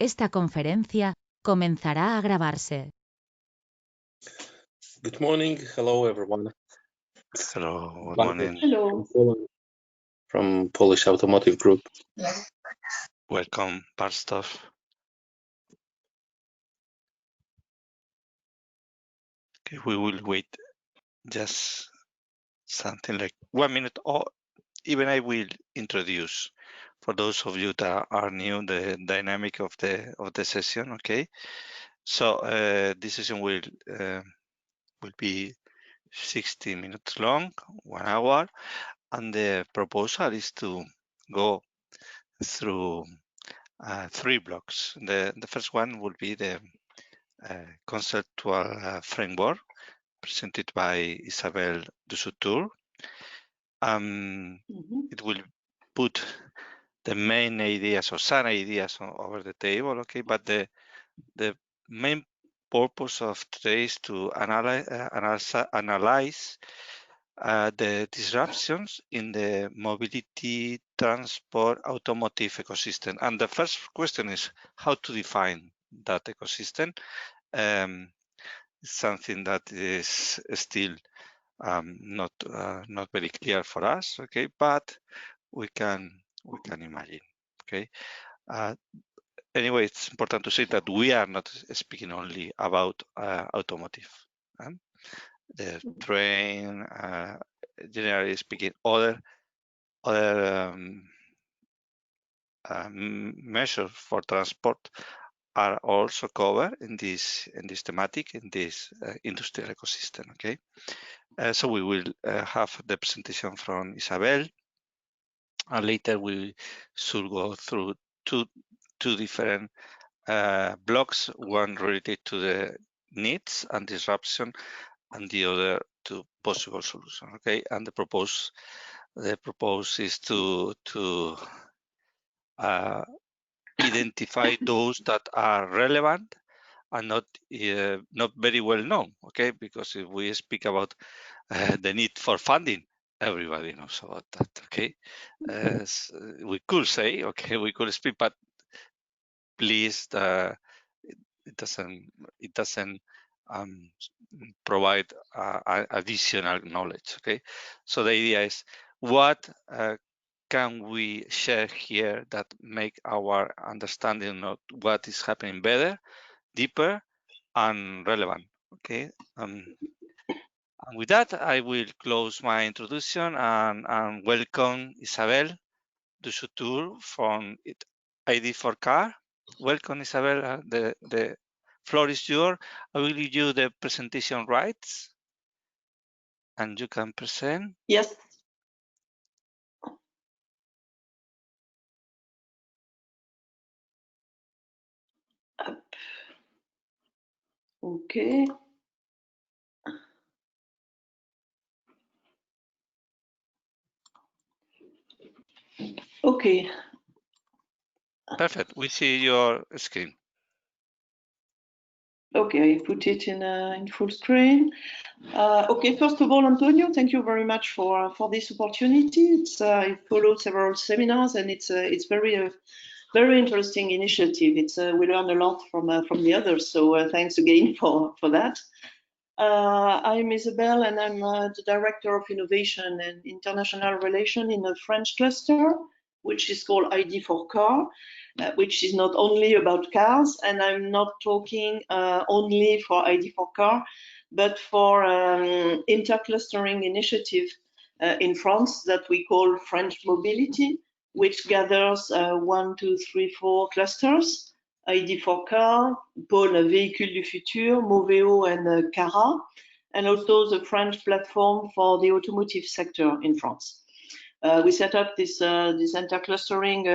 Esta conferencia comenzará a grabarse. Good morning. Hello, everyone. Hello, good morning. Hello. From Polish Automotive Group. Welcome, Barstow. Okay, we will wait just something like 1 minute, or even I will introduce for those of you that are new the dynamic of the session. Okay, so this session will be 60 minutes long, 1 hour, and the proposal is to go through 3 blocks. The first one will be the conceptual framework presented by Isabel Dusutour. It will put the main ideas or some ideas over the table, okay? But the main purpose of today is to analyze the disruptions in the mobility, transport, automotive ecosystem. And the first question is how to define that ecosystem. Something that is still not very clear for us, okay? But we can imagine, okay? Anyway, it's important to say that we are not speaking only about automotive. The train, generally speaking, other measures for transport are also covered in this thematic, in this industrial ecosystem. Okay, so we will have the presentation from Isabel, and later we should go through two different blocks, one related to the needs and disruption, and the other to possible solution. Okay, and the propose is to identify those that are relevant and not very well known. Okay, because if we speak about the need for funding, everybody knows about that. Okay, we could say, okay, we could speak, but please, it doesn't provide additional knowledge. Okay, so the idea is what can we share here that make our understanding of what is happening better, deeper, and relevant. Okay. And with that, I will close my introduction and welcome Isabel Dusutour from ID4Car. Welcome, Isabel. The floor is yours. I will give you the presentation rights, and you can present. Yes. Okay. Okay. Perfect. We see your screen. Okay, I put it in full screen. Okay, first of all, Antonio, thank you very much for this opportunity. I followed several seminars, and it's very interesting initiative. We learn a lot from the others, so thanks again for that. I'm Isabel, and I'm the Director of Innovation and International Relations in a French cluster, which is called ID4Car, which is not only about cars, and I'm not talking only for ID4Car, but for interclustering initiative in France that we call French Mobility, which gathers 1, 2, 3, 4 clusters. ID4Car, Pôle Véhicules du Futur, Moveo, and Cara, and also the French platform for the automotive sector in France. We set up this interclustering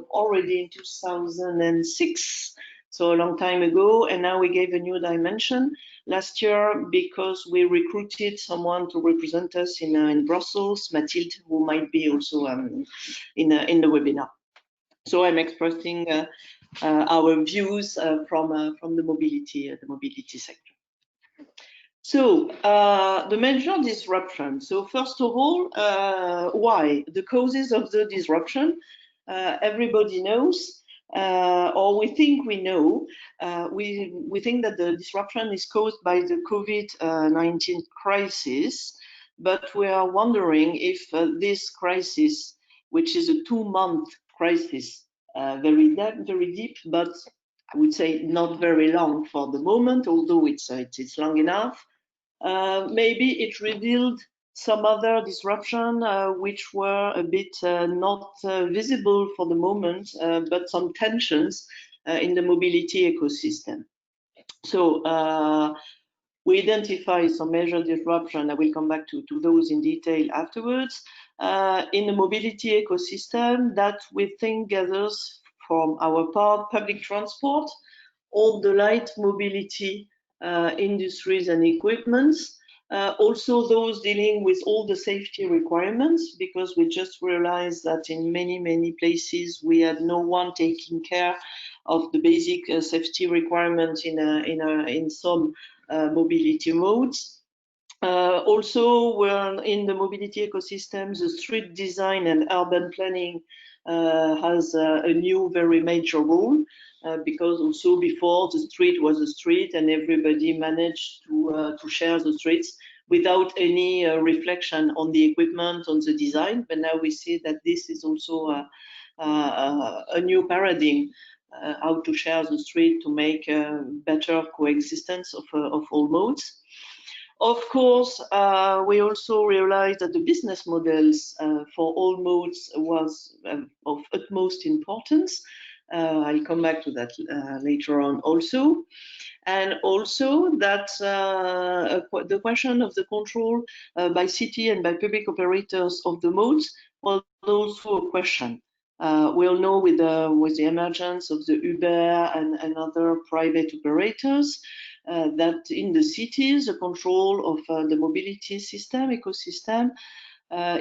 already in 2006, so a long time ago, and now we gave a new dimension last year because we recruited someone to represent us in Brussels, Mathilde, who might be also in the webinar. So I'm expressing our views from the mobility sector. So the major disruption. So first of all, why? The causes of the disruption, everybody knows. or we think we know. We think that the disruption is caused by the COVID-19 crisis, but we are wondering if this crisis, which is a 2-month crisis, very deep, but I would say not very long for the moment, although it's long enough. Maybe it revealed some other disruption which were a bit not visible for the moment, but some tensions in the mobility ecosystem. So we identify some major disruption. I will come back to those in detail afterwards. In the mobility ecosystem that we think gathers from our part public transport, all the light mobility industries and equipments, also those dealing with all the safety requirements, because we just realized that in many places we had no one taking care of the basic safety requirements in some mobility modes. Also, we're in the mobility ecosystem, the street design and urban planning has a new very major role, because also before the street was a street and everybody managed to share the streets without any reflection on the equipment, on the design. But now we see that this is also a new paradigm, how to share the street to make better coexistence of all modes. Of course, we also realized that the business models for all modes was of utmost importance. I'll come back to that later on also. And also that the question of the control by city and by public operators of the modes was also a question. We all know with the emergence of the Uber and other private operators, that in the cities, the control of the mobility system, ecosystem,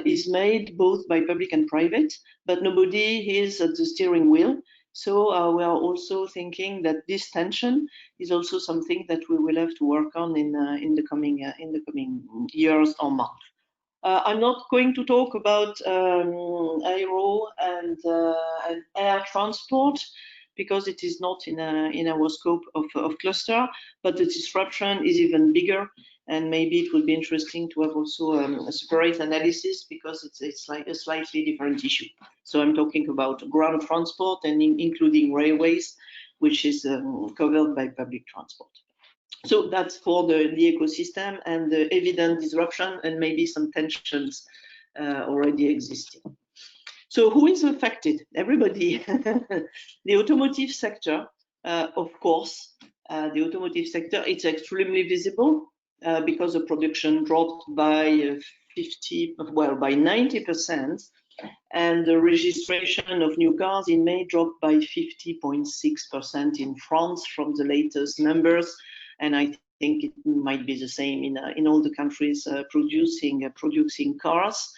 is made both by public and private, but nobody is at the steering wheel. So we are also thinking that this tension is also something that we will have to work on in the coming years or months. I'm not going to talk about aero and air transport, because it is not in our scope of cluster, but the disruption is even bigger, and maybe it will be interesting to have also a separate analysis, because it's like a slightly different issue. So I'm talking about ground transport and including railways, which is covered by public transport. So that's for the ecosystem and the evident disruption and maybe some tensions already existing. So who is affected? Everybody. The automotive sector, of course, the automotive sector, it's extremely visible because the production dropped by 90%, and the registration of new cars in May dropped by 50.6% in France from the latest numbers, and I think it might be the same in all the countries producing cars.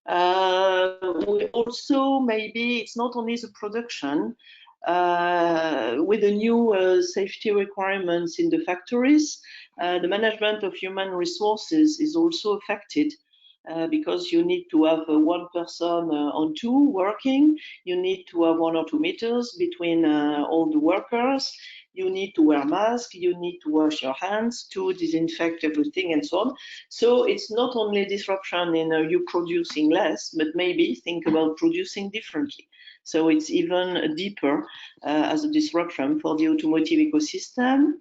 We also, maybe it's not only the production, with the new safety requirements in the factories, the management of human resources is also affected. Because you need to have one person on two working, you need to have 1 or 2 meters between all the workers, you need to wear masks, you need to wash your hands, to disinfect everything and so on. So it's not only disruption in you producing less, but maybe think about producing differently. So it's even deeper as a disruption for the automotive ecosystem.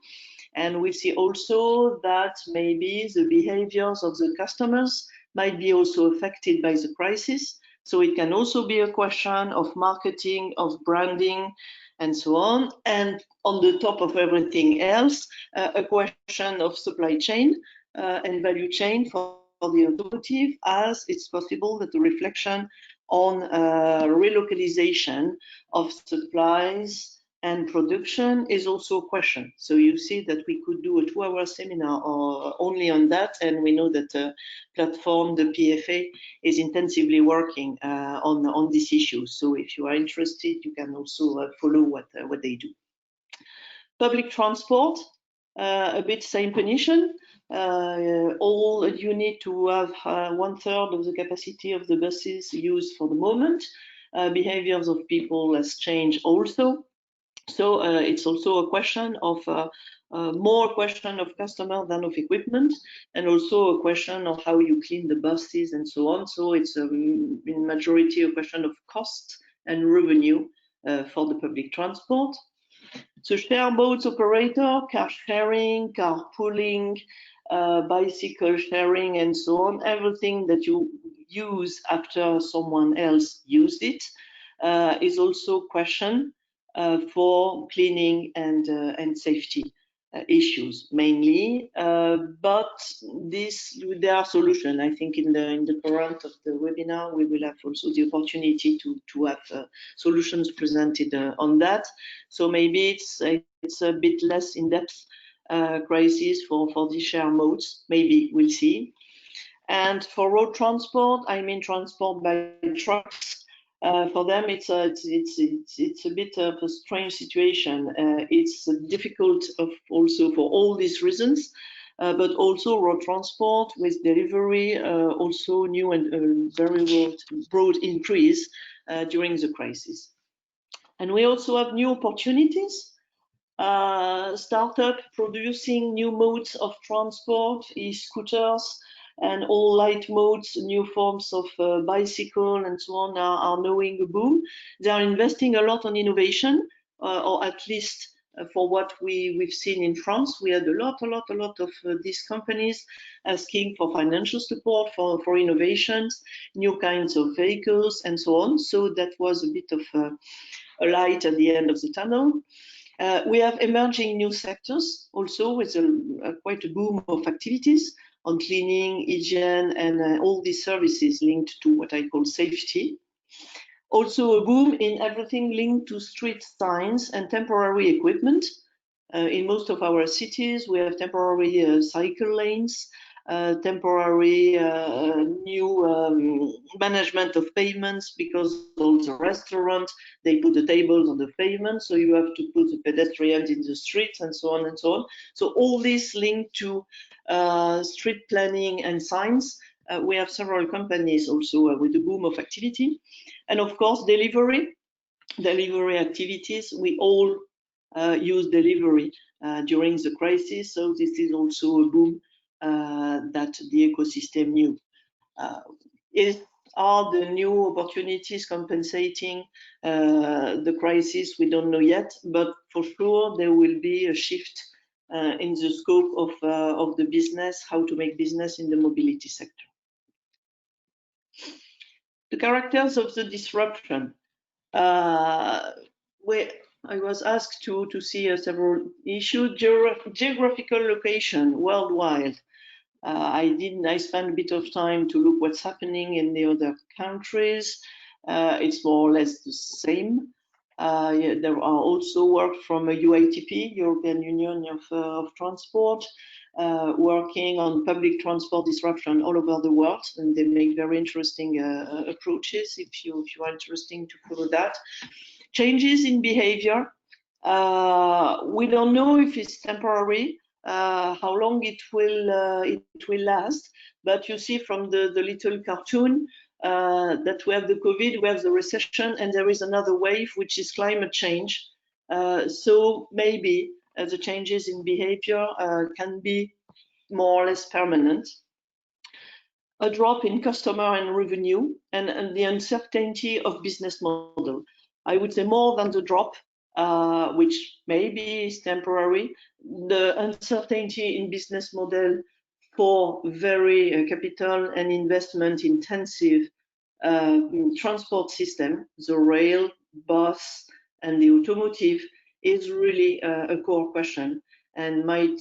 And we see also that maybe the behaviors of the customers might be also affected by the crisis. So it can also be a question of marketing, of branding, and so on. And on the top of everything else, a question of supply chain and value chain for the automotive, as it's possible that the reflection on relocalization of supplies and production is also a question. So you see that we could do a 2-hour seminar only on that, and we know that the platform, the PFA, is intensively working on this issue. So if you are interested, you can also follow what they do. Public transport, a bit same position. All you need to have 1/3 of the capacity of the buses used for the moment. behaviors of people has changed also. So it's also a question of more question of customer than of equipment, and also a question of how you clean the buses and so on. So it's in majority a question of cost and revenue for the public transport. So share modes operator, car sharing, carpooling, bicycle sharing, and so on. Everything that you use after someone else used it is also question for cleaning and safety issues mainly. But there are solutions. I think in the current of the webinar we will have also the opportunity to have solutions presented on that. So maybe it's a bit less in-depth crisis for the share modes. Maybe we'll see. And for road transport, I mean transport by trucks. For them, it's a bit of a strange situation. It's difficult also for all these reasons, but also road transport with delivery, also new and very broad increase during the crisis. And we also have new opportunities. Startup producing new modes of transport, e-scooters, and all light modes, new forms of bicycle and so on are knowing a boom. They are investing a lot on innovation, or at least for what we've seen in France. We had a lot of these companies asking for financial support for innovations, new kinds of vehicles and so on. So that was a bit of a light at the end of the tunnel. We have emerging new sectors also with quite a boom of activities on cleaning, hygiene, and all these services linked to what I call safety. Also a boom in everything linked to street signs and temporary equipment. In most of our cities, we have temporary cycle lanes, temporary new management of pavements, because all the restaurants, they put the tables on the pavement, so you have to put the pedestrians in the streets and so on and so on. So all this linked to street planning and signs. We have several companies also with the boom of activity. And of course, delivery activities. We all use delivery during the crisis, so this is also a boom that the ecosystem knew. Are the new opportunities compensating the crisis? We don't know yet, but for sure there will be a shift in the scope of the business, how to make business in the mobility sector. The characters of the disruption. I was asked to see several issues. Geographical location worldwide. I spent a bit of time to look what's happening in the other countries. It's more or less the same. There are also work from UITP, European Union of Transport, working on public transport disruption all over the world, and they make very interesting approaches if you are interested to follow that. Changes in behavior. We don't know if it's temporary, how long it will last, but you see from the little cartoon that we have the COVID, we have the recession, and there is another wave, which is climate change. So maybe the changes in behavior can be more or less permanent. A drop in customer and revenue, and the uncertainty of business model. I would say more than the drop, which maybe is temporary, the uncertainty in business model for very capital and investment intensive transport system, the rail, bus, and the automotive is really a core question and might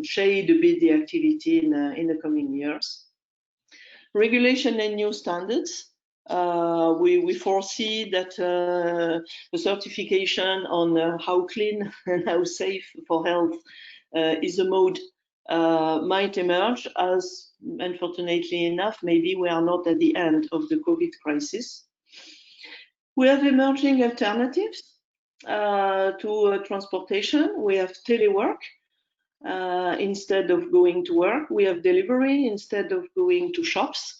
shade a bit the activity in the coming years. Regulation and new standards. We foresee that the certification on how clean and how safe for health is a mode might emerge, as unfortunately enough, maybe we are not at the end of the COVID crisis. We have emerging alternatives to transportation. We have telework. Instead of going to work, we have delivery instead of going to shops,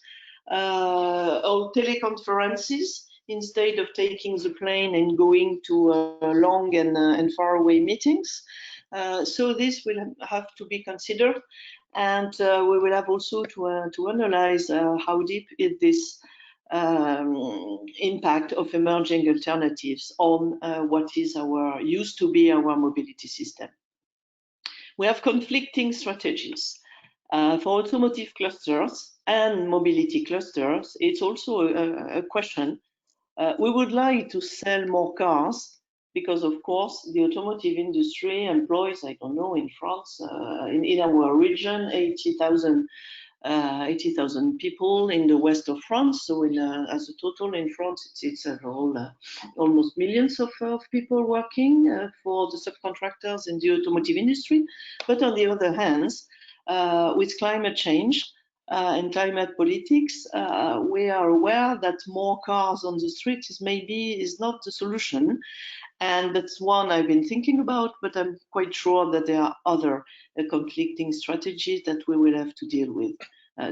or teleconferences instead of taking the plane and going to long and far away meetings. So this will have to be considered, and we will have also to analyze how deep is this impact of emerging alternatives on what is used to be our mobility system. We have conflicting strategies. For automotive clusters and mobility clusters, it's also a question. We would like to sell more cars because, of course, the automotive industry employs, I don't know, in France, in our region, 80,000 people in the west of France. So as a total in France, it's almost millions of people working for the subcontractors in the automotive industry. But on the other hand, with climate change and climate politics, we are aware that more cars on the street is not the solution. And that's one I've been thinking about, but I'm quite sure that there are other conflicting strategies that we will have to deal with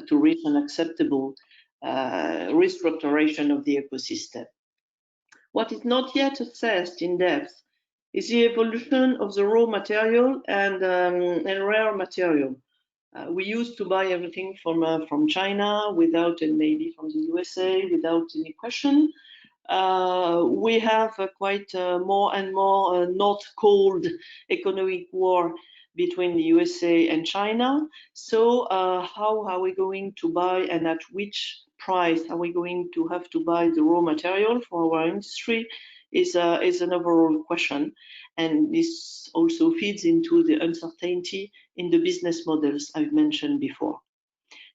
to reach an acceptable restructuration of the ecosystem. What is not yet assessed in depth is the evolution of the raw material and rare material. We used to buy everything from China without, and maybe from the USA without any question. We have quite more and more not cold economic war between the USA and China. So how are we going to buy, and at which price are we going to have to buy the raw material for our industry is an overall question. And this also feeds into the uncertainty in the business models I've mentioned before.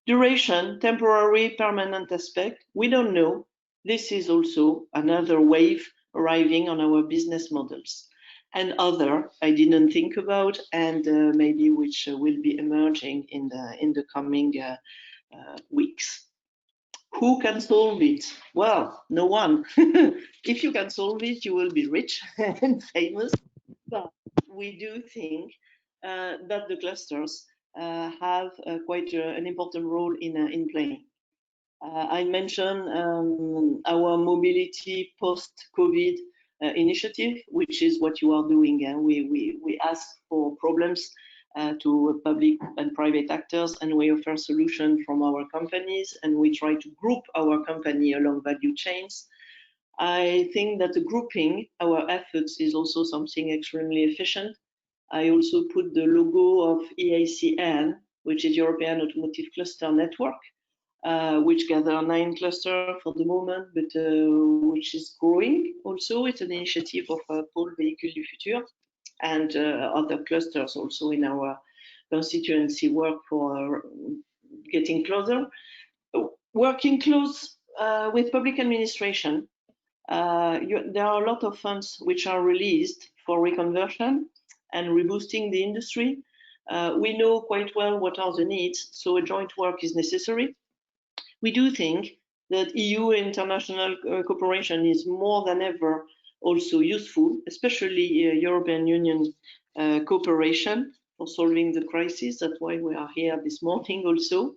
Duration, temporary, permanent aspect, we don't know. This is also another wave arriving on our business models. And other I didn't think about, and maybe which will be emerging in the coming weeks. Who can solve it? Well, no one. If you can solve it, you will be rich and famous. But we do think that the clusters have quite an important role in playing. I mentioned our mobility post-COVID initiative, which is what you are doing. We ask for problems to public and private actors, and we offer solutions from our companies, and we try to group our company along value chains. I think that the grouping our efforts is also something extremely efficient. I also put the logo of EACN, which is European Automotive Cluster Network, which gather 9 clusters for the moment, but which is growing also. It's an initiative of Pôle Véhicule du Futur and other clusters also in our constituency work for getting closer. Working close with public administration, there are a lot of funds which are released for reconversion and reboosting the industry. We know quite well what are the needs, so a joint work is necessary. We do think that EU international cooperation is more than ever also useful, especially European Union cooperation for solving the crisis. That's why we are here this morning also.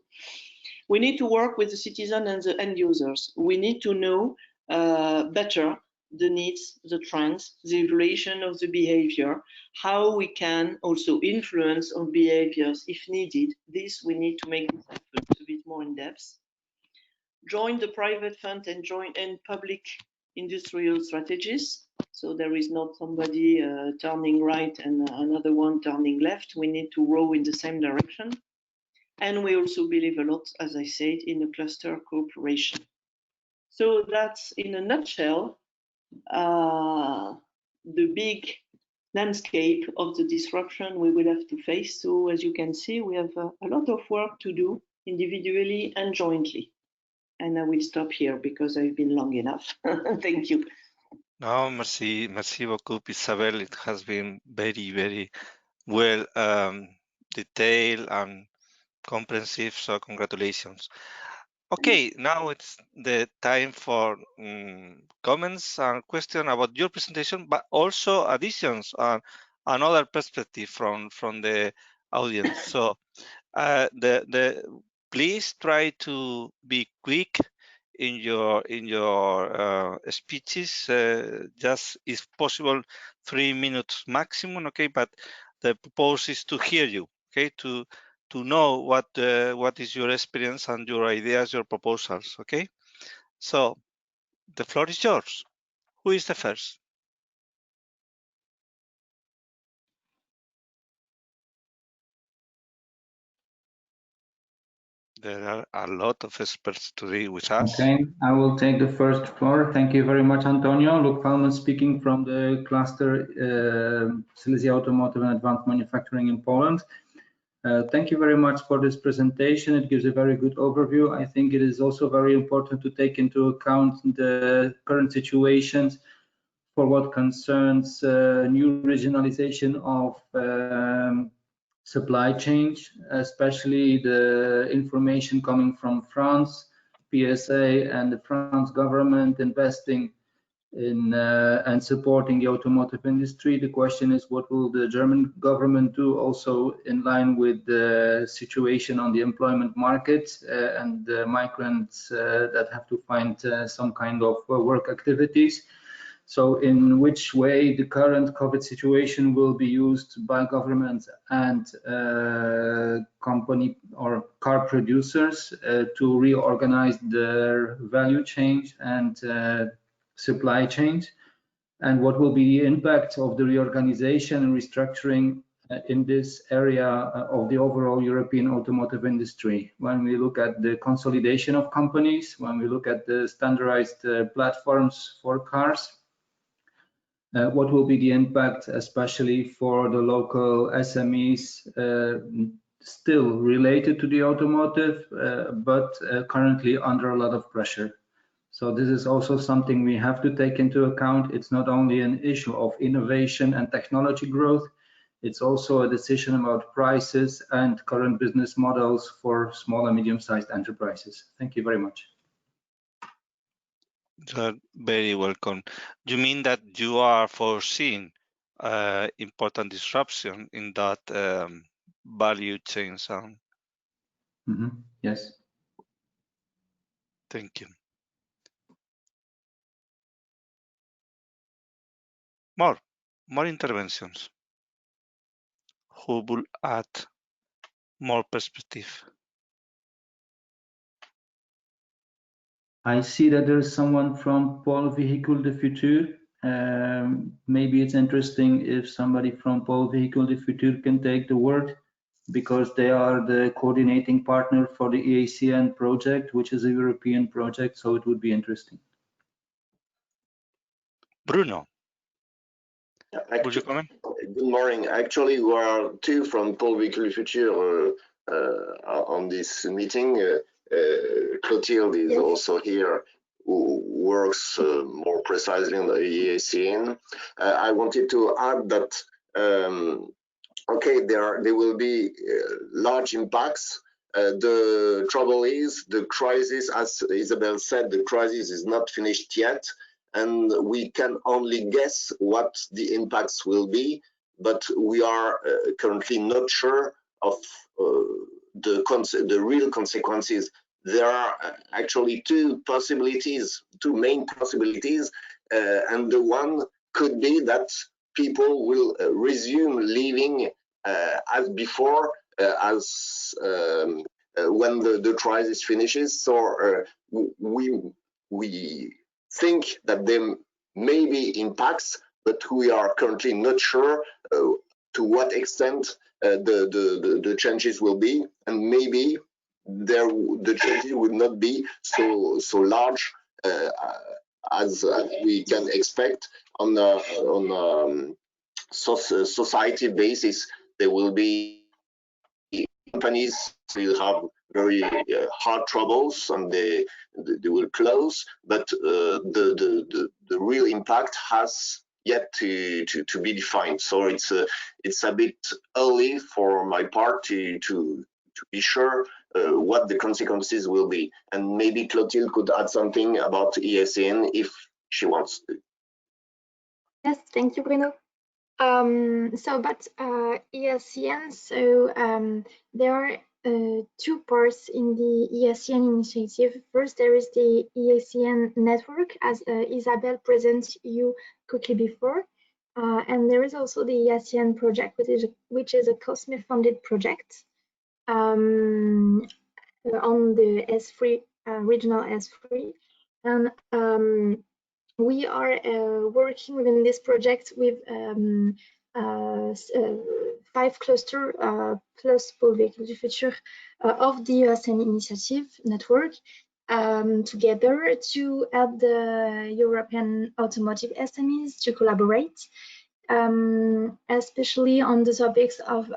We need to work with the citizen and the end users. We need to know better the needs, the trends, the evaluation of the behavior, how we can also influence on behaviors if needed. This we need to make this effort a bit more in depth. Join the private fund and join in public industrial strategies. So there is not somebody turning right and another one turning left. We need to row in the same direction. And we also believe a lot, as I said, in a cluster cooperation. So that's in a nutshell the big landscape of the disruption we will have to face. So as you can see, we have a lot of work to do individually and jointly. And I will stop here because I've been long enough. Thank you. No, merci beaucoup, Isabel. It has been very, very well detailed and comprehensive, so congratulations. Okay, now it's the time for comments and questions about your presentation, but also additions and another perspective from the audience. So please try to be quick in your speeches. Just if possible, 3 minutes maximum. Okay, but the purpose is to hear you. Okay, to know what is your experience and your ideas, your proposals. Okay, so the floor is yours. Who is the first? There are a lot of experts today with us. Okay, I will take the first floor. Thank you very much, Antonio. Luke Fallman speaking from the cluster Silesia Automotive and Advanced Manufacturing in Poland. Thank you very much for this presentation. It gives a very good overview. I think it is also very important to take into account the current situations for what concerns new regionalization of supply chain, especially the information coming from France, PSA, and the France government investing in and supporting the automotive industry. The question is, what will the German government do, also in line with the situation on the employment market and the migrants that have to find some kind of work activities. So in which way the current COVID situation will be used by governments and company or car producers to reorganize their value chain and supply chains, and what will be the impact of the reorganization and restructuring in this area of the overall European automotive industry. When we look at the consolidation of companies, when we look at the standardized platforms for cars, what will be the impact, especially for the local SMEs still related to the automotive, but currently under a lot of pressure. So this is also something we have to take into account. It's not only an issue of innovation and technology growth, it's also a decision about prices and current business models for small and medium-sized enterprises. Thank you very much. You're very welcome. You mean that you are foreseeing important disruption in that value chain sound? Yes. Thank you. More interventions. Who will add more perspective? I see that there's someone from Pôle Véhicule du Futur. Maybe it's interesting if somebody from Pôle Véhicule du Futur can take the word, because they are the coordinating partner for the EACN project, which is a European project, so it would be interesting. Bruno, Actually, would you comment? good morning. Actually, we are two from Pôle Véhicule du Futur on this meeting. Clotilde is also here, who works more precisely on the EACN. I wanted to add that, okay, there will be large impacts. The trouble is, the crisis, as Isabel said, the crisis is not finished yet, and we can only guess what the impacts will be, but we are currently not sure of the real consequences. There are actually two main possibilities, and the one could be that people will resume living as before, when the crisis finishes. So we think that there may be impacts, but we are currently not sure to what extent the changes will be, and maybe the changes would not be so large as we can expect on a society basis. There will be companies will have very hard troubles, and they will close, but the real impact has yet to be defined. So it's a bit early for my part to be sure what the consequences will be. And maybe Clotilde could add something about EACN if she wants to. Yes, thank you, Bruno. So about EACN, so there are two parts in the EACN initiative. First, there is the EACN network, as Isabelle presented you quickly before. And there is also the EACN project, which is a COSME-funded project on the S3, regional S3. And we are working within this project with 5 clusters plus Pôle Véhicules du Futur of the EACN initiative network together to help the European automotive SMEs to collaborate, especially on the topics of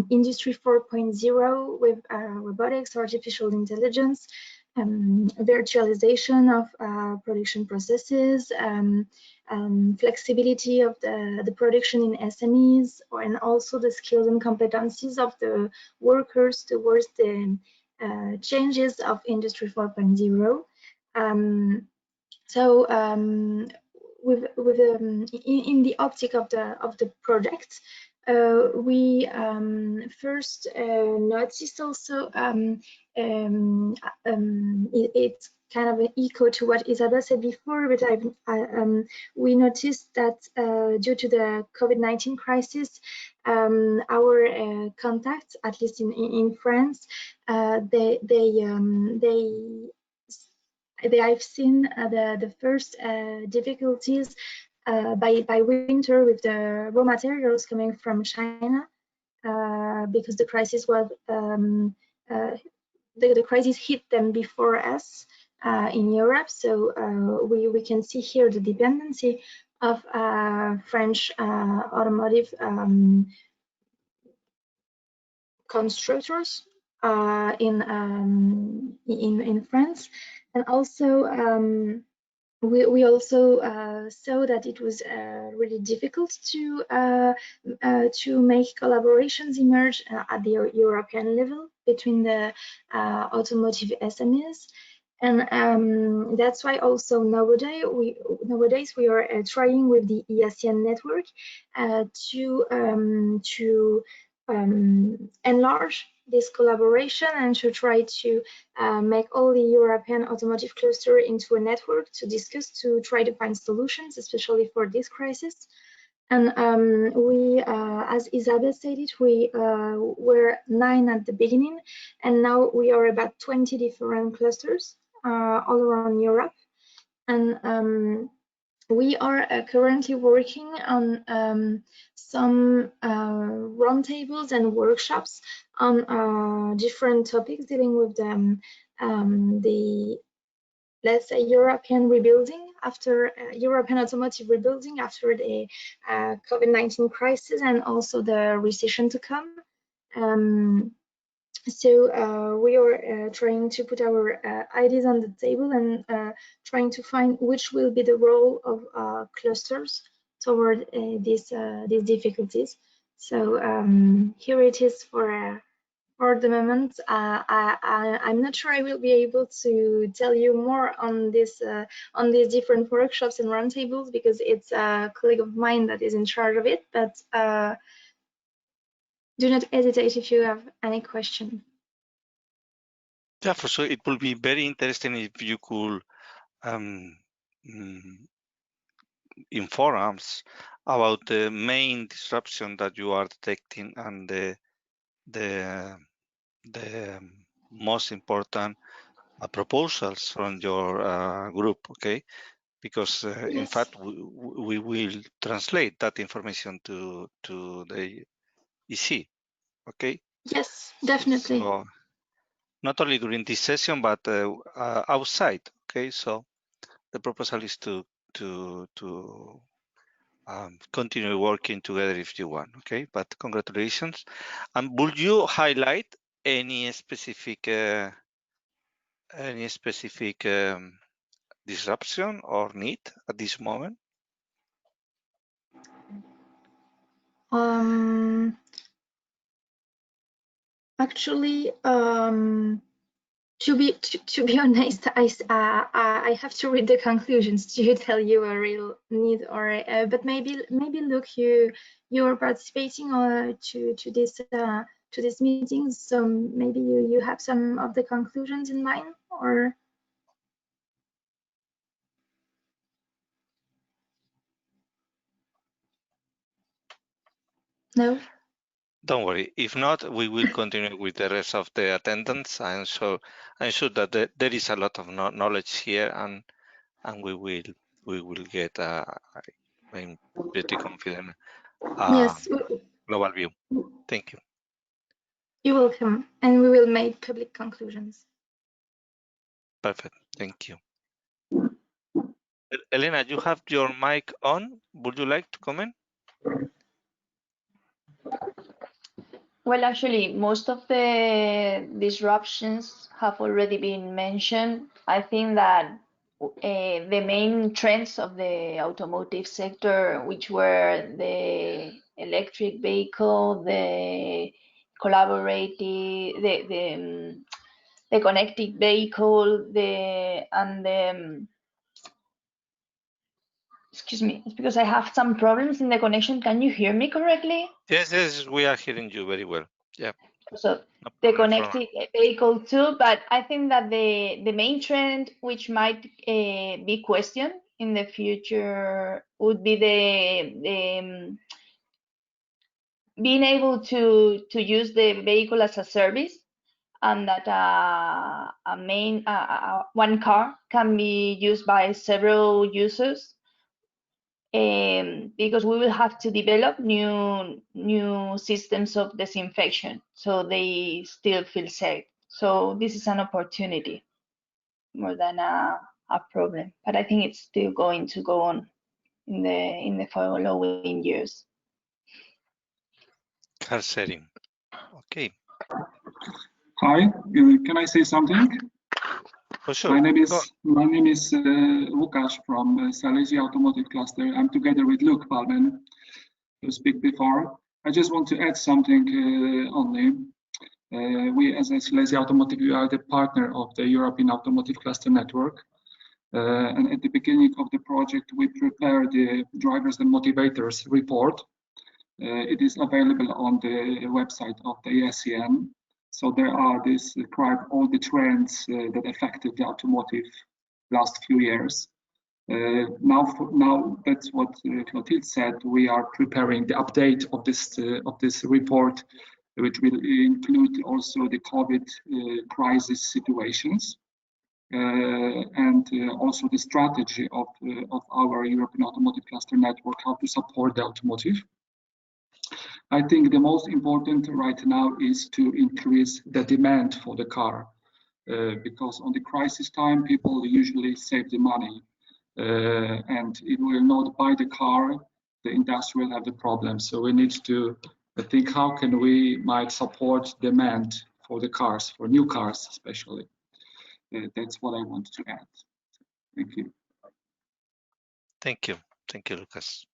Industry 4.0 with robotics, artificial intelligence, virtualization of production processes, flexibility of the production in SMEs, and also the skills and competencies of the workers towards the changes of Industry 4.0. In the optic of the project, we first noticed also it's kind of an echo to what Isabelle said before, but we noticed that due to the COVID-19 crisis, our contacts, at least in France, I've seen the first difficulties by winter with the raw materials coming from China, because the crisis was the crisis hit them before us in Europe. So we can see here the dependency of French automotive constructors in France, and also we also saw that it was really difficult to make collaborations emerge at the European level between the automotive SMEs. And that's why also nowadays we are trying with the EACN network to enlarge this collaboration and to try to make all the European automotive cluster into a network to discuss, to try to find solutions, especially for this crisis. And we, as Isabelle said it, we were 9 at the beginning, and now we are about 20 different clusters all around Europe. And we are currently working on some roundtables and workshops on different topics dealing with the, let's say, European rebuilding after European automotive rebuilding after the COVID-19 crisis and also the recession to come. So we are trying to put our ideas on the table and trying to find which will be the role of clusters toward these difficulties. So here it is for the moment. I'm not sure I will be able to tell you more on these different workshops and roundtables because it's a colleague of mine that is in charge of it. But do not hesitate if you have any question. Yeah, for sure. It will be very interesting if you could inform us about the main disruption that you are detecting and the most important proposals from your group, okay? Because Yes. in fact we will translate that information to the EC, okay? Yes, definitely. So not only during this session but outside, okay? So the proposal is to continue working together if you want, okay? But congratulations. And would you highlight any specific disruption or need at this moment? Actually, to be honest, I have to read the conclusions to tell you a real need, or but maybe look, you are participating to this to this meeting. So maybe you have some of the conclusions in mind, or no? Don't worry. If not, we will continue with the rest of the attendance. I'm sure that there is a lot of knowledge here, and we will get I'm pretty confident Yes, global view. Thank you. you're welcome, and we will make public conclusions. Perfect. Thank you. Elena, you have your mic on. Would you like to comment? Well, actually, most of the disruptions have already been mentioned. I think that the main trends of the automotive sector, which were the electric vehicle, the collaborative, the connected vehicle, excuse me, it's because I have some problems in the connection. Can you hear me correctly? Yes, we are hearing you very well. Yeah. So No the problem connected vehicle too, but I think that the main trend which might be questioned in the future would be the being able to use the vehicle as a service, and that one car can be used by several users, because we will have to develop new systems of disinfection so they still feel safe. So this is an opportunity more than a problem, but I think it's still going to go on in the following years. car sharing. Okay. Hi, can I say something? For sure. My name is Łukasz from Silesia Automotive Cluster. I'm together with Luke Palmen, who speak before. I just want to add something only. We, as a Silesia Automotive, we are the partner of the European Automotive Cluster Network. And at the beginning of the project, we prepared the drivers and motivators report. It is available on the website of the ASEAN. So there are describe all the trends that affected the automotive last few years. Now that's what Clotilde said. We are preparing the update of this report, which will include also the COVID crisis situations. And also the strategy of our European Automotive Cluster Network, how to support the automotive. I think the most important right now is to increase the demand for the car, because on the crisis time, people usually save the money, and if we will not buy the car, the industry will have the problem. So we need to think how can we might support demand for the cars, for new cars especially. That's what I want to add. Thank you. Thank you. Thank you, Lucas.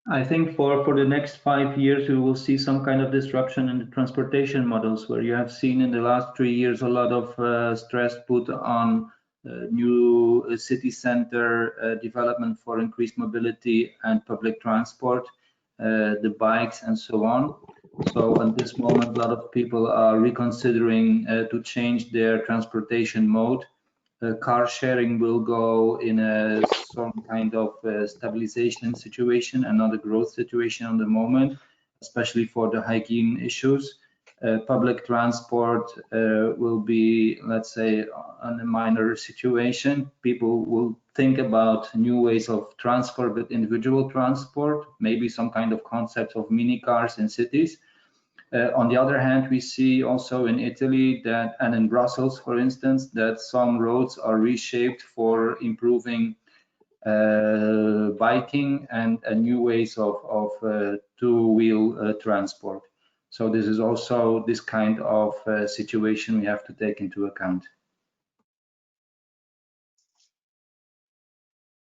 I think for the next 5 years, we will see some kind of disruption in the transportation models, where you have seen in the last 3 years a lot of stress put on new city center development for increased mobility and public transport, the bikes and so on. So at this moment, a lot of people are reconsidering to change their transportation mode. Car sharing will go in some kind of stabilization situation and not a growth situation at the moment, especially for the hygiene issues. Public transport will be, let's say, on a minor situation. People will think about new ways of transport with individual transport, maybe some kind of concept of mini cars in cities. On the other hand, we see also in Italy that, and in Brussels, for instance, that some roads are reshaped for improving biking and new ways of two-wheel transport. So this is also this kind of situation we have to take into account.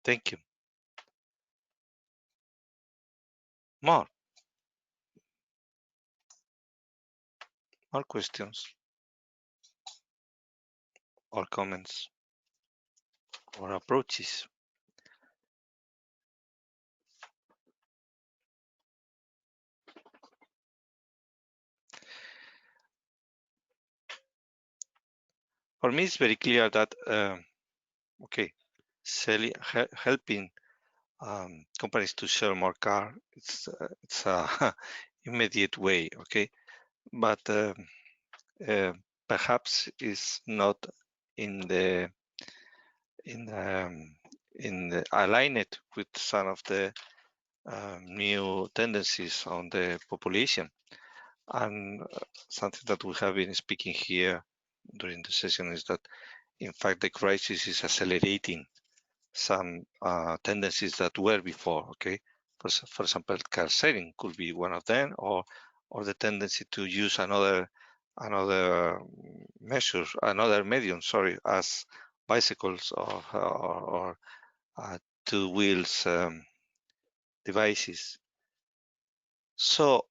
Thank you. More questions or comments or approaches? for me, it's very clear that okay, helping companies to sell more car, it's a immediate way, okay, but perhaps it's not in the aligned with some of the new tendencies on the population, and something that we have been speaking here during the session is that in fact the crisis is accelerating some tendencies that were before, okay? For example, car sharing could be one of them, or the tendency to use another medium, sorry, as bicycles or two wheels devices. So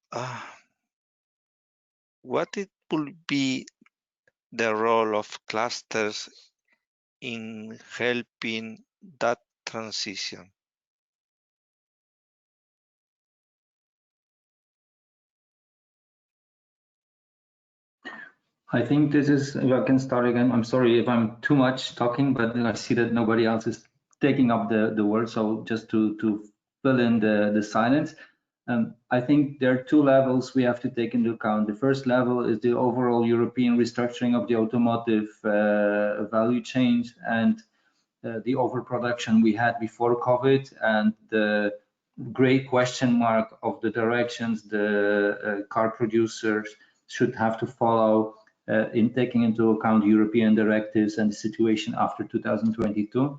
what it would be the role of clusters in helping that transition? I think this is, if I can start again, I'm sorry if I'm too much talking, but I see that nobody else is taking up the word. So just to fill in the silence, I think there are two levels we have to take into account. The first level is the overall European restructuring of the automotive value chain and the overproduction we had before COVID, and the great question mark of the directions the car producers should have to follow in taking into account European directives and the situation after 2022.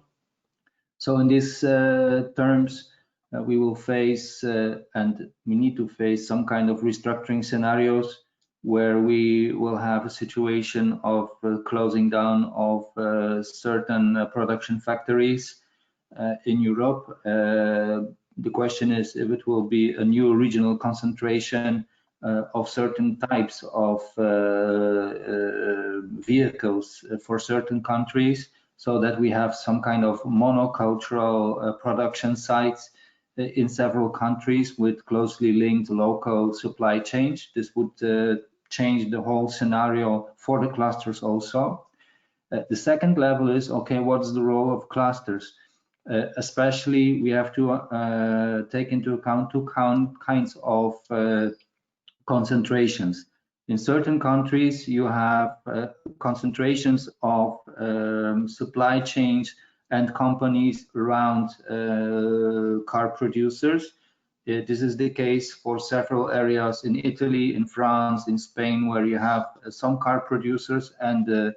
So in these terms, we will face and we need to face some kind of restructuring scenarios where we will have a situation of closing down of certain production factories in Europe. The question is if it will be a new regional concentration of certain types of vehicles for certain countries, so that we have some kind of monocultural production sites in several countries with closely linked local supply chains. This would change the whole scenario for the clusters also. The second level is, okay, what's the role of clusters? Especially, we have to take into account two kinds of concentrations. In certain countries, you have concentrations of supply chains and companies around car producers. This is the case for several areas in Italy, in France, in Spain, where you have some car producers and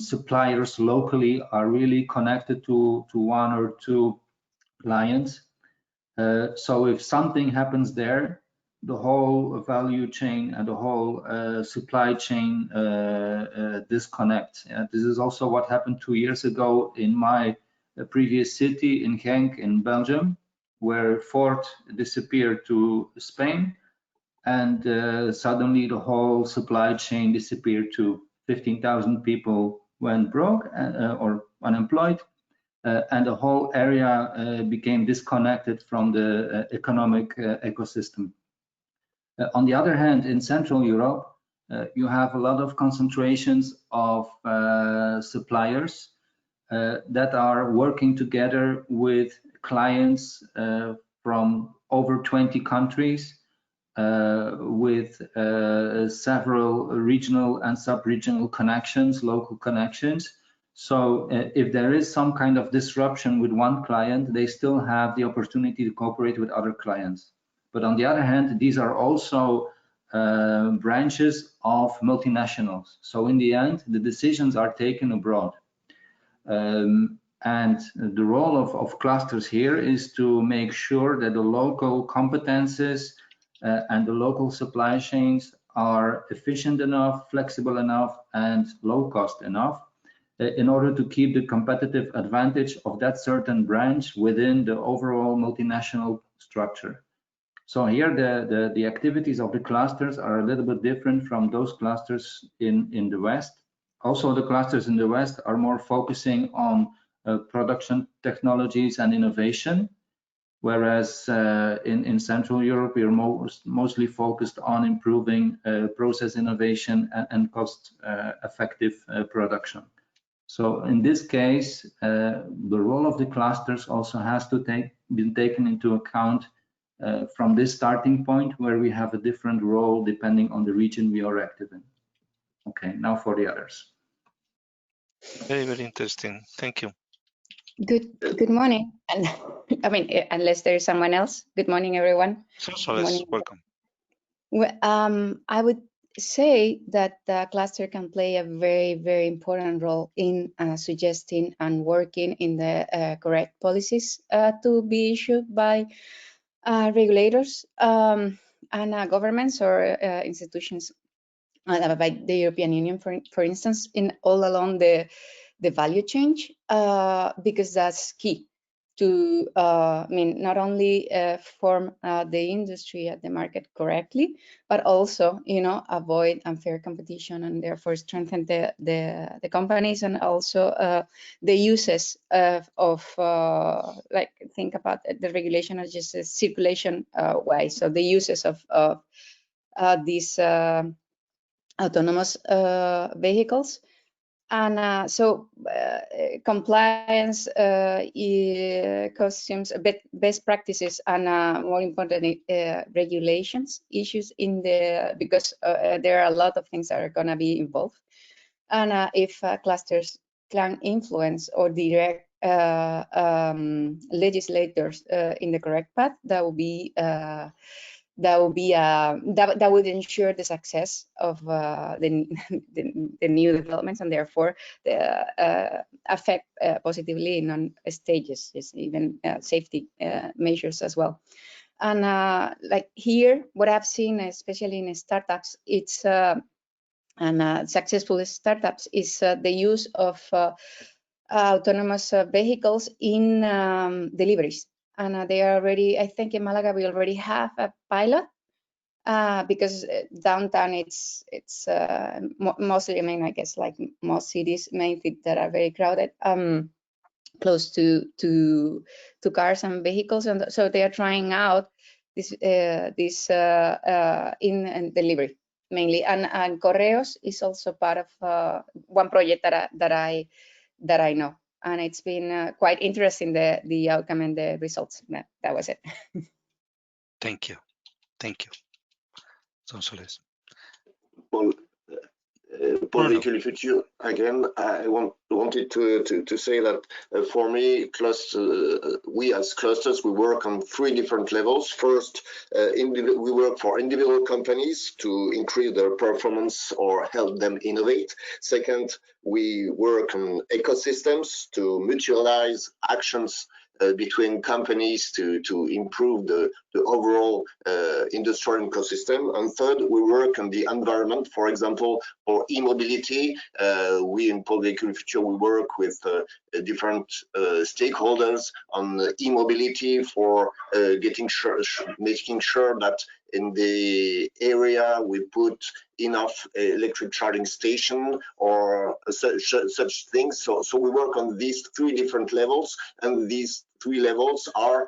suppliers locally are really connected to one or two clients. So if something happens there, the whole value chain and the whole supply chain disconnects. This is also what happened 2 years ago in my previous city in Genk in Belgium, where Ford disappeared to Spain, and suddenly the whole supply chain disappeared too. 15,000 people went broke or unemployed, and the whole area became disconnected from the economic ecosystem. On the other hand, in Central Europe, you have a lot of concentrations of suppliers that are working together with clients from over 20 countries, with several regional and sub-regional connections, local connections. So if there is some kind of disruption with one client, they still have the opportunity to cooperate with other clients. But on the other hand, these are also branches of multinationals. So in the end, the decisions are taken abroad. And the role of clusters here is to make sure that the local competences and the local supply chains are efficient enough, flexible enough, and low cost enough in order to keep the competitive advantage of that certain branch within the overall multinational structure. So here the activities of the clusters are a little bit different from those clusters in the West. Also, the clusters in the West are more focusing on production technologies and innovation, whereas in Central Europe, we are mostly focused on improving process innovation and cost-effective production. So in this case, the role of the clusters also has to be taken into account from this starting point, where we have a different role depending on the region we are active in. Okay, now for the others. Very, very interesting. Thank you. Good morning. And I mean, unless there is someone else. Good morning, everyone. Sonsoles, welcome. Well, I would say that the cluster can play a very, very important role in suggesting and working in the correct policies to be issued by regulators and governments or institutions by the European Union, for instance, in all along the value chain, because that's key to, I mean, not only form the industry at the market correctly, but also, you know, avoid unfair competition and therefore strengthen the companies, and also the uses of like, think about the regulation as just a circulation way. So the uses of these autonomous vehicles. And so compliance, costumes, best practices, and more importantly, regulations issues in the, because there are a lot of things that are going to be involved. And if clusters can influence or direct legislators in the correct path, that would ensure the success of the new developments, and therefore affect positively in stages, even safety measures as well. And like here, what I've seen, especially in startups, it's and successful startups, is the use of autonomous vehicles in deliveries. And they are already, I think in Malaga, we already have a pilot because downtown it's mostly, I mean, I guess like most cities, main cities that are very crowded, close to cars and vehicles, and so they are trying out this in delivery mainly, and Correos is also part of one project that I know, and it's been quite interesting, the outcome and the results. That was it. Thank you. Thank you. Sonsoles. Paul, Vehicle Future, again, I wanted to say that for me, we as clusters, we work on 3 different levels. First, we work for individual companies to increase their performance or help them innovate. Second, we work on ecosystems to mutualize actions between companies to improve the overall industrial ecosystem. And third, we work on the environment. For example, for e-mobility, we in Pole Vehicle Future, we work with different stakeholders on e-mobility for making sure that in the area we put enough electric charging station or such things. So we work on these 3 different levels, and these 3 levels are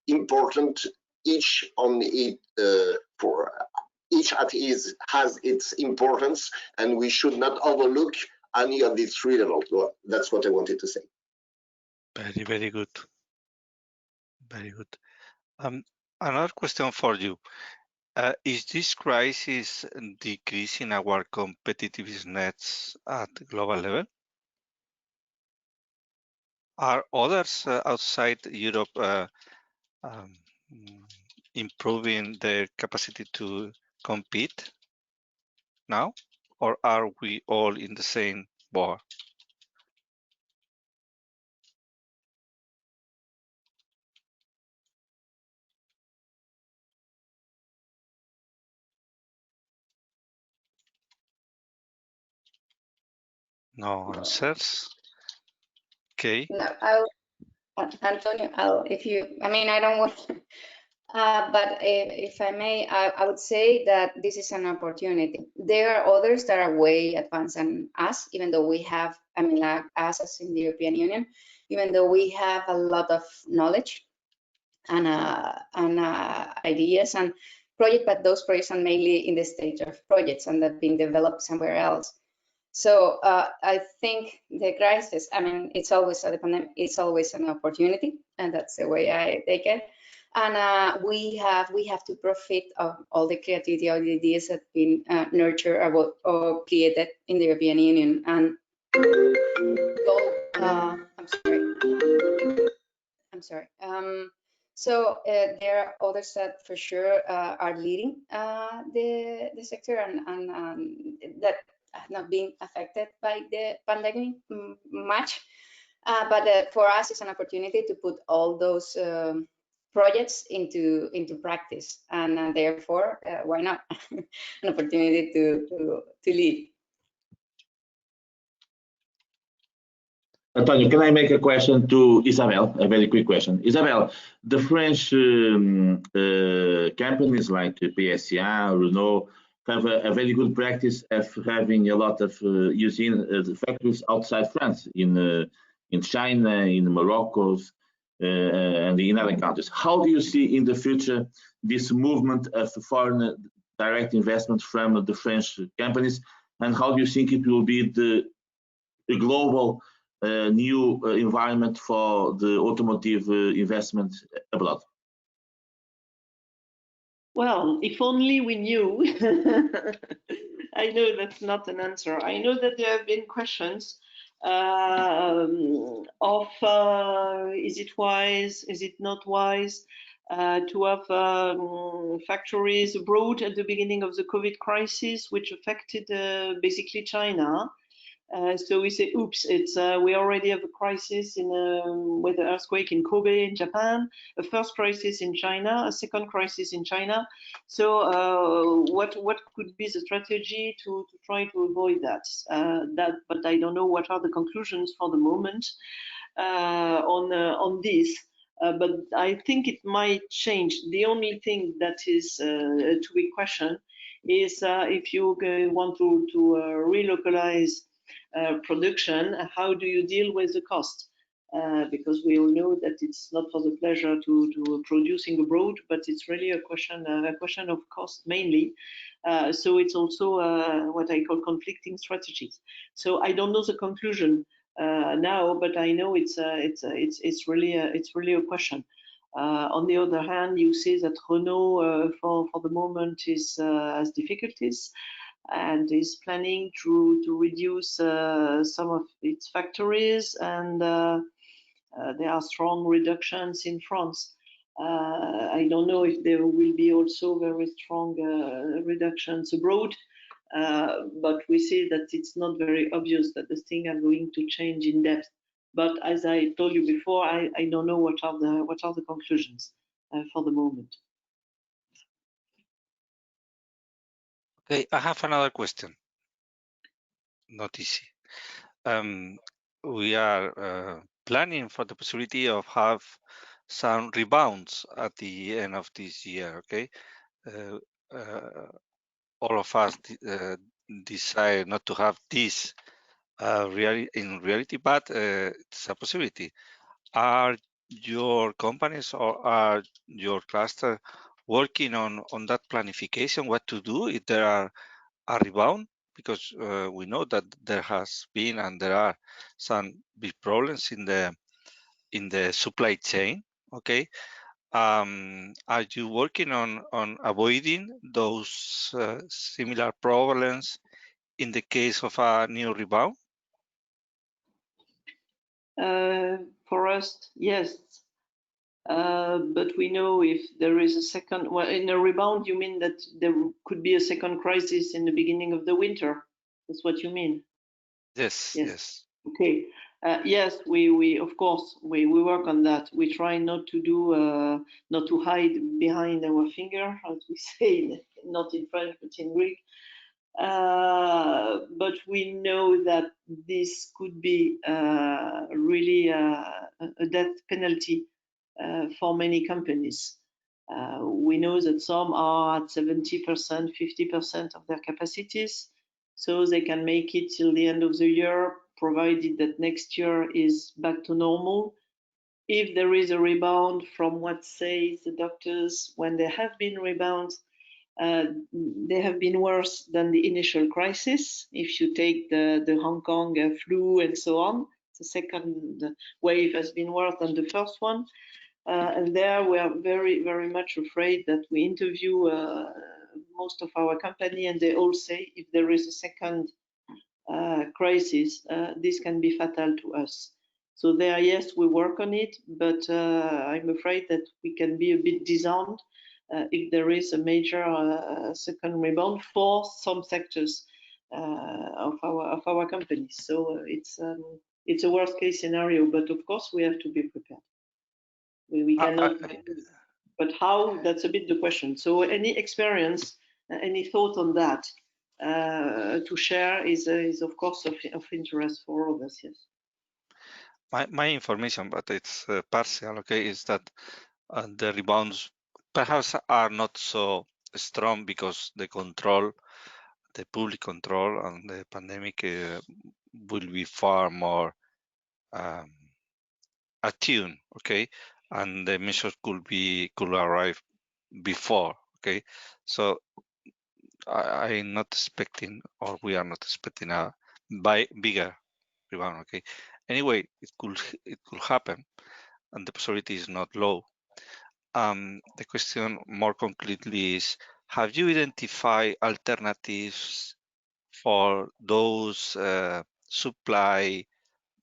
important, each on it for each has its importance, and we should not overlook any of these 3 levels. Well, that's what I wanted to say. Very, very good. Very good. Another question for you. Is this crisis decreasing our competitiveness at global level? Are others outside Europe improving their capacity to compete now, or are we all in the same boat? No answers. Okay. No, Antonio, if you, I mean, I don't want, but if I may, I would say that this is an opportunity. There are others that are way advanced than us, even though we have, I mean, like us as in the European Union, even though we have a lot of knowledge ideas and projects, but those projects are mainly in the stage of projects and they're being developed somewhere else. So I think the crisis, I mean, it's always a pandemic, it's always an opportunity, and that's the way I take it. And we have to profit of all the creativity, all the ideas that have been nurtured or created in the European Union, and go. I'm sorry. So there are others that for sure are leading the sector and that have not been affected by the pandemic much. But for us, it's an opportunity to put all those projects into practice, and therefore, why not? An opportunity to lead. Antonio, can I make a question to Isabel? A very quick question. Isabel, the French companies like PSA, Renault, have a very good practice of having a lot of using factories outside France, in China, in Morocco, and in other countries. How do you see in the future this movement of foreign direct investment from the French companies, and how do you think it will be the global new environment for the automotive investment abroad? Well, if only we knew. I know that's not an answer. I know that there have been questions of is it wise, is it not wise to have factories abroad at the beginning of the COVID crisis, which affected basically China. So we say, oops, it's we already have a crisis in with the earthquake in Kobe in Japan, a first crisis in China, a second crisis in China. So what could be the strategy to try to avoid that? But I don't know what are the conclusions for the moment on this. But I think it might change. The only thing that is to be questioned is if you want to relocalize production, how do you deal with the cost? Because we all know that it's not for the pleasure to producing abroad, but it's really a question of cost mainly. So it's also what I call conflicting strategies. So I don't know the conclusion now, but I know it's really a question. On the other hand, you see that Renault for the moment has difficulties and is planning to reduce some of its factories, and there are strong reductions in France. I don't know if there will be also very strong reductions abroad, but we see that it's not very obvious that the things are going to change in depth. But as I told you before, I don't know what are the conclusions for the moment. Okay, I have another question. Not easy. We are planning for the possibility of have some rebounds at the end of this year. Okay, all of us decide not to have this in reality, but it's a possibility. Are your companies or are your cluster working on that planification? What to do if there are a rebound? Because we know that there has been and there are some big problems in the supply chain. Okay, are you working on avoiding those similar problems in the case of a new rebound? For us, yes. But we know if there is a second, well, in a rebound, you mean that there could be a second crisis in the beginning of the winter? That's what you mean? Yes. Okay. Yes, we of course we work on that. We try not to do not to hide behind our finger, as we say, not in French but in Greek. But we know that this could be really a death penalty for many companies. We know that some are at 70%, 50% of their capacities, so they can make it till the end of the year, provided that next year is back to normal. if there is a rebound from what says the doctors, when there have been rebounds, they have been worse than the initial crisis. If you take the Hong Kong flu and so on, the second wave has been worse than the first one. And there we are very, very much afraid that we interview most of our company, and they all say if there is a second crisis, this can be fatal to us. So there, yes, we work on it, but I'm afraid that we can be a bit disarmed if there is a major second rebound for some sectors of our companies. So it's a worst case scenario, but of course we have to be prepared. We cannot, but how? That's a bit the question. So any experience, any thought on that to share is of course of interest for all of us. Yes. My information, but it's partial, okay, is that the rebounds perhaps are not so strong because the public control and the pandemic will be far more attuned, okay, and the measures could arrive before, okay. So I'm not expecting, or we are not expecting a bigger rebound, okay. Anyway, it could happen, and the possibility is not low. The question more concretely is, have you identified alternatives for those supply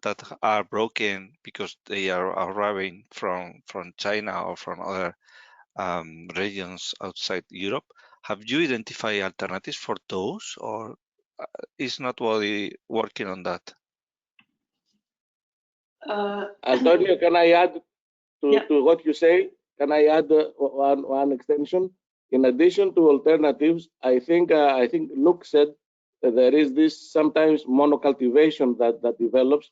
that are broken because they are arriving from China or from other regions outside Europe? Have you identified alternatives for those, or is not really working on that? Antonio, can I add to what you say? Can I add one extension? In addition to alternatives, I think Luke said that there is this sometimes monocultivation that develops.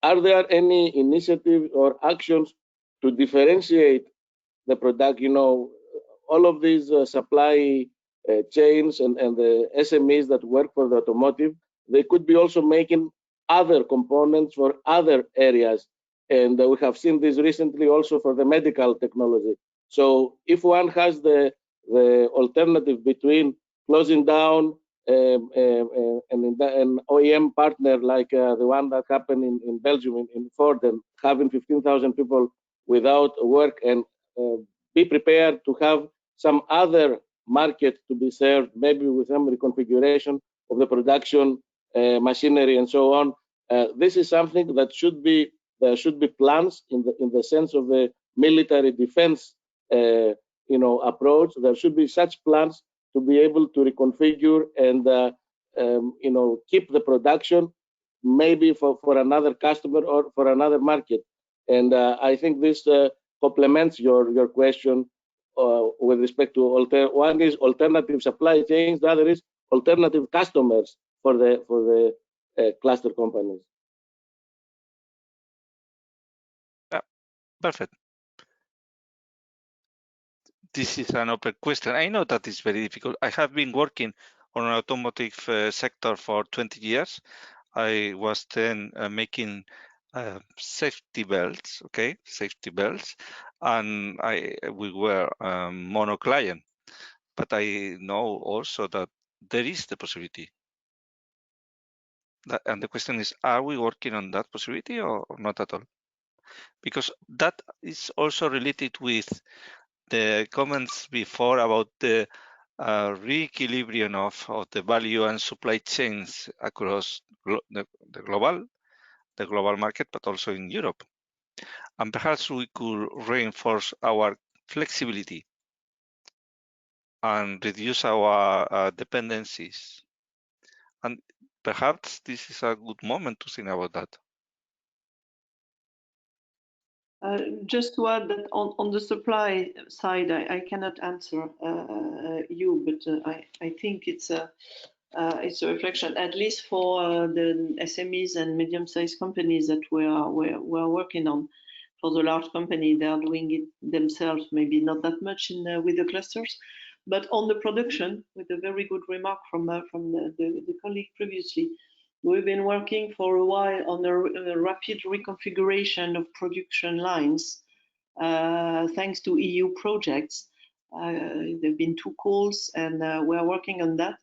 Are there any initiatives or actions to differentiate the product? You know, all of these supply chains and the SMEs that work for the automotive, they could be also making other components for other areas. And we have seen this recently also for the medical technology. So if one has the alternative between closing down an OEM partner like the one that happened in Belgium in Ford, and having 15,000 people without work, and be prepared to have some other market to be served, maybe with some reconfiguration of the production machinery and so on. This is something that there should be plans in the sense of the military defense approach. There should be such plans to be able to reconfigure and keep the production maybe for another customer or for another market. And I think this complements your question with respect to one is alternative supply chains, the other is alternative customers for the cluster companies. Yeah, perfect. This is an open question. I know that is very difficult. I have been working on an automotive sector for 20 years. I was then making safety belts, okay, safety belts, and we were mono client. But I know also that there is the possibility. And the question is, are we working on that possibility or not at all? Because that is also related with the comments before about the re-equilibrium of the value and supply chains across the global market, but also in Europe. And perhaps we could reinforce our flexibility and reduce our dependencies. And perhaps this is a good moment to think about that. Just to add that on the supply side, I cannot answer you, but I think it's a reflection, at least for the SMEs and medium-sized companies that we're working on. For the large company, they are doing it themselves, maybe not that much with the clusters, but on the production, with a very good remark from the colleague previously, We've been working for a while on the rapid reconfiguration of production lines, thanks to EU projects. There have been 2 calls, and we're working on that,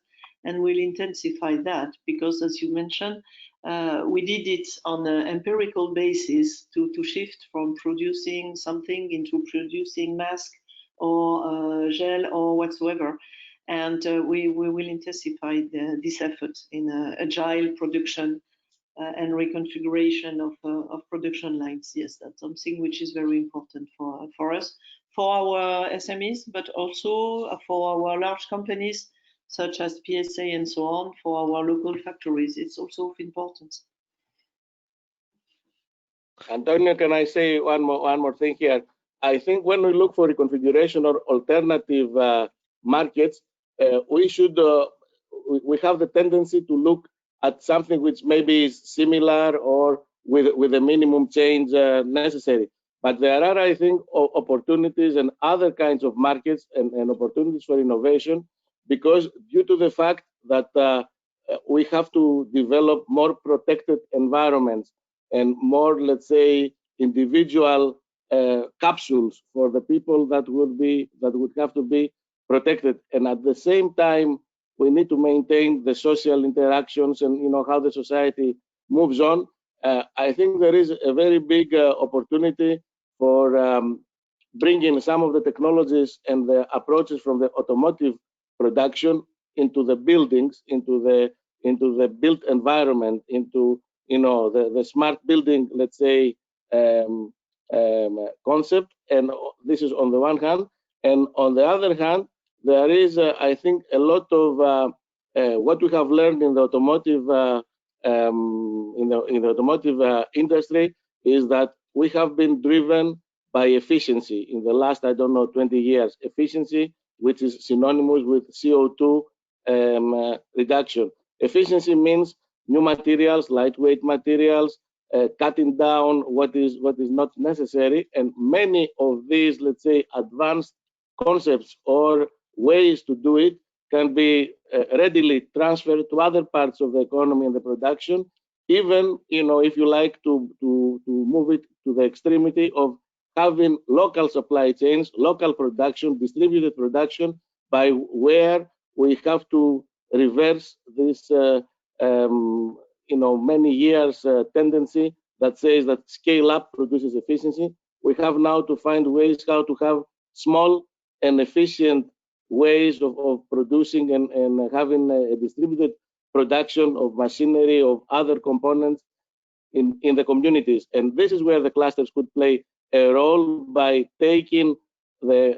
and we'll intensify that because, as you mentioned, we did it on an empirical basis to shift from producing something into producing mask or gel or whatsoever. And we will intensify this effort in agile production and reconfiguration of production lines. Yes, that's something which is very important for us, for our SMEs, but also for our large companies such as PSA and so on, for our local factories. It's also of importance. Antonio, can I say one more thing here? I think when we look for reconfiguration or alternative markets, we should we have the tendency to look at something which maybe is similar or with a minimum change necessary. But there are, I think, opportunities and other kinds of markets and opportunities for innovation, because due to the fact that we have to develop more protected environments and more, let's say, individual capsules for the people that would have to be protected, and at the same time we need to maintain the social interactions and how the society moves on. I think there is a very big opportunity for bringing some of the technologies and the approaches from the automotive production into the buildings, into the built environment, into the smart building, let's say, concept. And this is on the one hand, and on the other hand, there is, I think, a lot of what we have learned in the automotive industry is that we have been driven by efficiency in the last, I don't know, 20 years. Efficiency, which is synonymous with CO2 reduction. Efficiency means new materials, lightweight materials, cutting down what is not necessary, and many of these, let's say, advanced concepts or ways to do it can be readily transferred to other parts of the economy and the production, even if you like to move it to the extremity of having local supply chains, local production, distributed production, by where we have to reverse this many years tendency that says that scale up produces efficiency. We have now to find ways how to have small and efficient ways of producing and having a distributed production of machinery, of other components in the communities. And this is where the clusters could play a role by taking the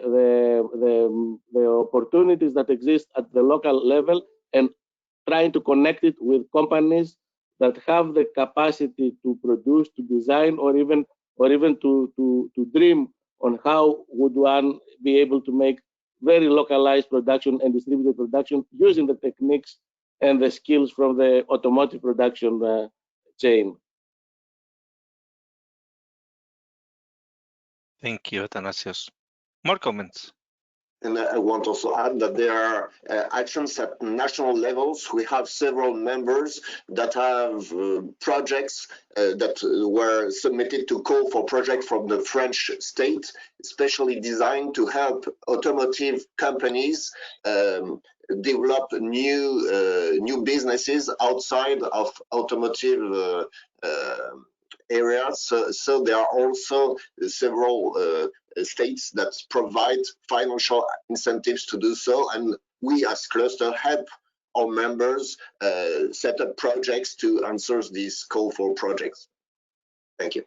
opportunities that exist at the local level and trying to connect it with companies that have the capacity to produce, to design, or even to dream on how would one be able to make very localized production and distributed production using the techniques and the skills from the automotive production chain. Thank you, Athanasios. More comments? And I want also to add that there are actions at national levels. We have several members that have projects that were submitted to call for projects from the French state, especially designed to help automotive companies develop new businesses outside of automotive areas. So there are also several states that provide financial incentives to do so, and we as cluster help our members set up projects to answer this call for projects. Thank you.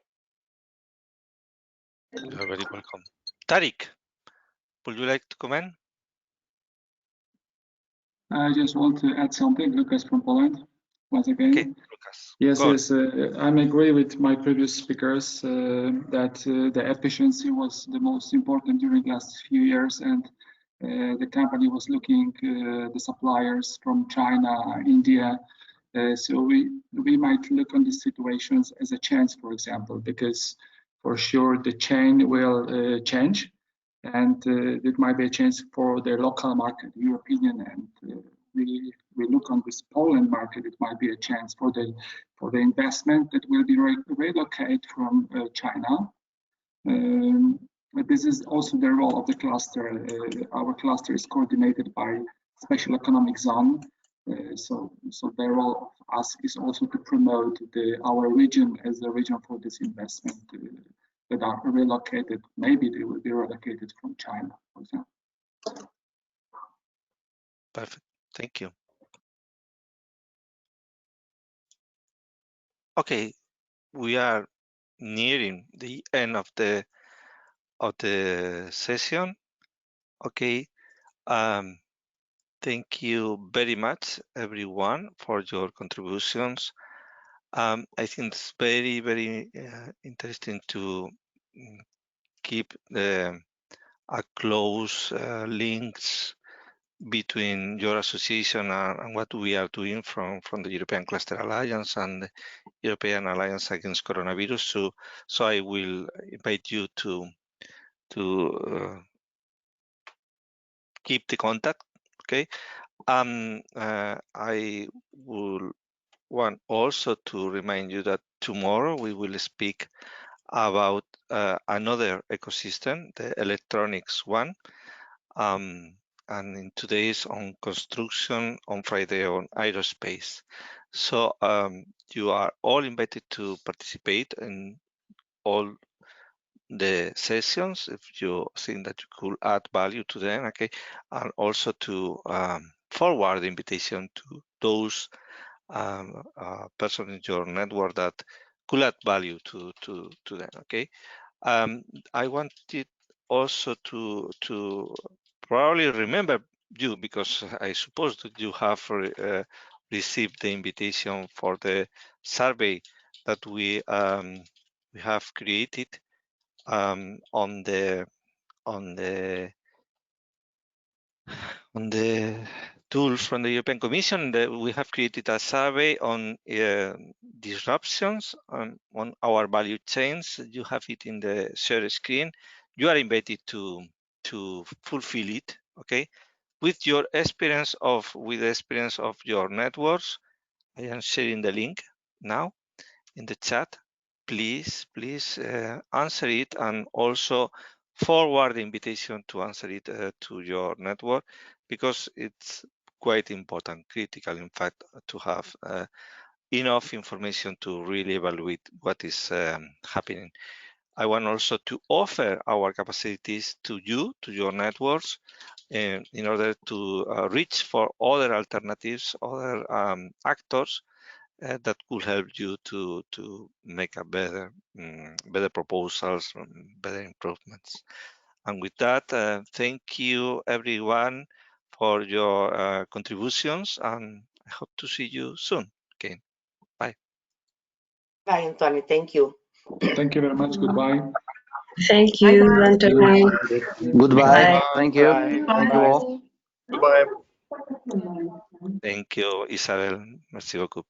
You're very welcome. Tariq, would you like to comment? I just want to add something, Lucas from Poland, once again. Okay, Lucas. Yes, I agree with my previous speakers that the efficiency was the most important during the last few years, and the company was looking the suppliers from China, India. So we might look on these situations as a chance, for example, because for sure the chain will change, and it might be a chance for the local market, European and we look on this Poland market, it might be a chance for the investment that will be relocated from China. But this is also the role of the cluster. Our cluster is coordinated by special economic zone. So the role of us is also to promote our region as a region for this investment that are relocated. Maybe they will be relocated from China, for example. Perfect. Thank you. Okay, we are nearing the end of the session. Okay. Thank you very much, everyone, for your contributions. I think it's very, very interesting to keep a close links between your association and what we are doing from the European Cluster Alliance and the European Alliance Against Coronavirus. So I will invite you to keep the contact. Okay. I will want also to remind you that tomorrow we will speak about another ecosystem, the electronics one. And in today's on construction, on Friday on aerospace. So you are all invited to participate in all the sessions if you think that you could add value to them, okay, and also to forward the invitation to those persons in your network that could add value to them, okay. I wanted also to probably remember you, because I suppose that you have received the invitation for the survey that we have created on the tools from the European Commission. We have created a survey on disruptions on our value chains. You have it in the share screen. You are invited to fulfill it, okay, with your experience of your networks. I am sharing the link now in the chat. Please answer it, and also forward the invitation to answer it to your network, because it's quite important, critical in fact, to have enough information to really evaluate what is happening. I want also to offer our capacities to you, to your networks, in order to reach for other alternatives, other actors that could help you to make a better proposals, better improvements. And with that, thank you everyone for your contributions, and I hope to see you soon again. Bye. Bye, Antonio. Thank you. Thank you very much. Goodbye. Thank you, Antonio. Goodbye. Bye. Thank you. Thank you all. Goodbye. Thank you, Isabel. Merci beaucoup.